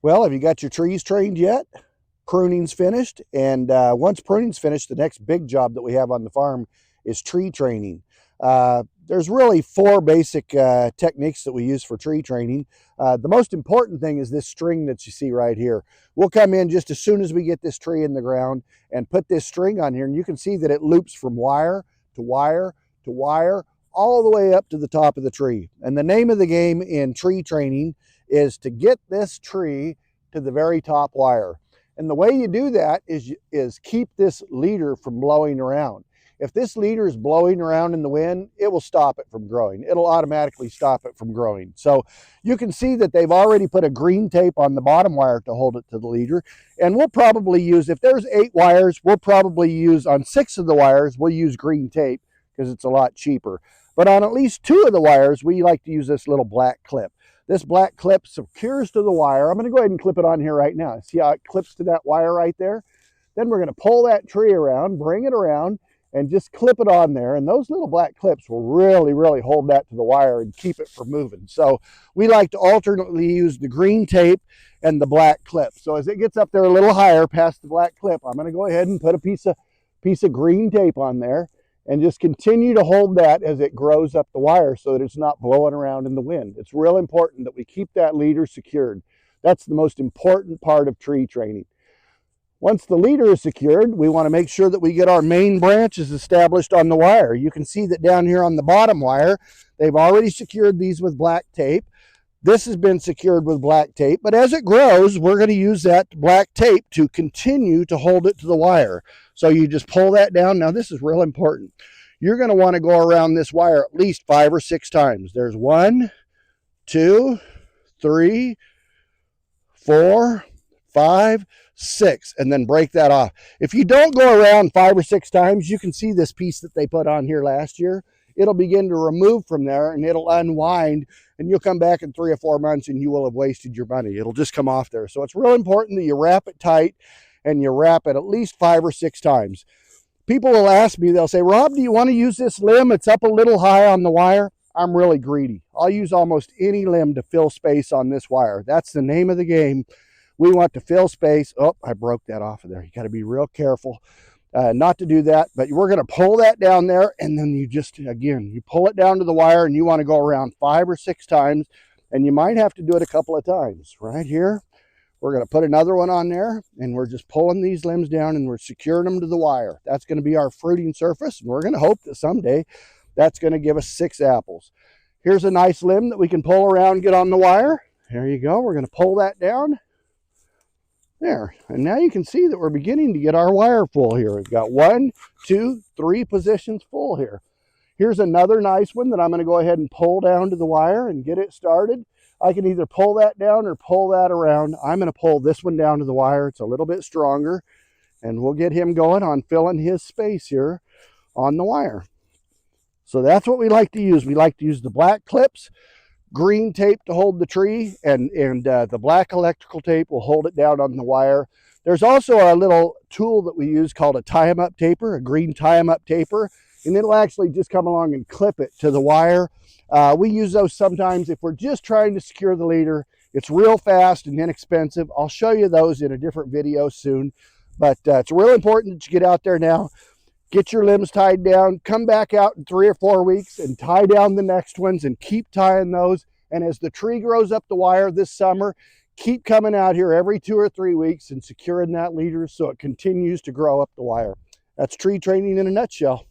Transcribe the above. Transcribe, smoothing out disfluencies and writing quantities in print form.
Well, have you got your trees trained yet? Pruning's finished, and once pruning's finished, the next big job that we have on the farm is tree training. There's really four basic techniques that we use for tree training. The most important thing is this string that you see right here. We'll come in just as soon as we get this tree in the ground and put this string on here, and you can see that it loops from wire to wire to wire all the way up to the top of the tree. And the name of the game in tree training is to get this tree to the very top wire. And the way you do that is keep this leader from blowing around. If this leader is blowing around in the wind, it will stop it from growing. It'll automatically stop it from growing. So you can see that they've already put a green tape on the bottom wire to hold it to the leader. And we'll probably use, if there's 8 wires, we'll probably use on 6 of the wires, we'll use green tape because it's a lot cheaper. But on at least 2 of the wires, we like to use this little black clip. This black clip secures to the wire. I'm going to go ahead and clip it on here right now. See how it clips to that wire right there? Then we're going to pull that tree around, bring it around, and just clip it on there. And those little black clips will really, really hold that to the wire and keep it from moving. So we like to alternately use the green tape and the black clip. So as it gets up there a little higher past the black clip, I'm going to go ahead and put a piece of green tape on there and just continue to hold that as it grows up the wire so that it's not blowing around in the wind. It's real important that we keep that leader secured. That's the most important part of tree training. Once the leader is secured, we want to make sure that we get our main branches established on the wire. You can see that down here on the bottom wire, they've already secured these with black tape. This has been secured with black tape, but as it grows, we're going to use that black tape to continue to hold it to the wire. So you just pull that down. Now this is real important. You're going to want to go around this wire at least 5 or 6 times. There's 1, 2, 3, 4, 5, 6, and then break that off. If you don't go around 5 or 6 times, you can see this piece that they put on here last year. It'll begin to remove from there and it'll unwind, and you'll come back in 3 or 4 months and you will have wasted your money. It'll just come off there. So it's real important that you wrap it tight and you wrap it at least 5 or 6 times. People will ask me, they'll say, Rob, do you want to use this limb? It's up a little high on the wire. I'm really greedy. I'll use almost any limb to fill space on this wire. That's the name of the game. We want to fill space. Oh, I broke that off of there. You got to be real careful not to do that, but we're going to pull that down there, and then you just, again, you pull it down to the wire, and you want to go around 5 or 6 times, and you might have to do it a couple of times. Right here, we're going to put another one on there, and we're just pulling these limbs down, and we're securing them to the wire. That's going to be our fruiting surface, and we're going to hope that someday that's going to give us 6 apples. Here's a nice limb that we can pull around, get on the wire. There you go. We're going to pull that down. There, and now you can see that we're beginning to get our wire full here. We've got 1, 2, 3 positions full here. Here's another nice one that I'm going to go ahead and pull down to the wire and get it started. I can either pull that down or pull that around. I'm going to pull this one down to the wire. It's a little bit stronger, and we'll get him going on filling his space here on the wire. So that's what we like to use. We like to use the black clips, green tape to hold the tree, and the black electrical tape will hold it down on the wire. There's also a little tool that we use called a tie-em-up taper, a green tie-em-up taper, and it'll actually just come along and clip it to the wire. We use those sometimes if we're just trying to secure the leader. It's real fast and inexpensive. I'll show you those in a different video soon, but it's real important that you get out there now, get your limbs tied down, come back out in 3 or 4 weeks and tie down the next ones and keep tying those. And as the tree grows up the wire this summer, keep coming out here every 2 or 3 weeks and securing that leader so it continues to grow up the wire. That's tree training in a nutshell.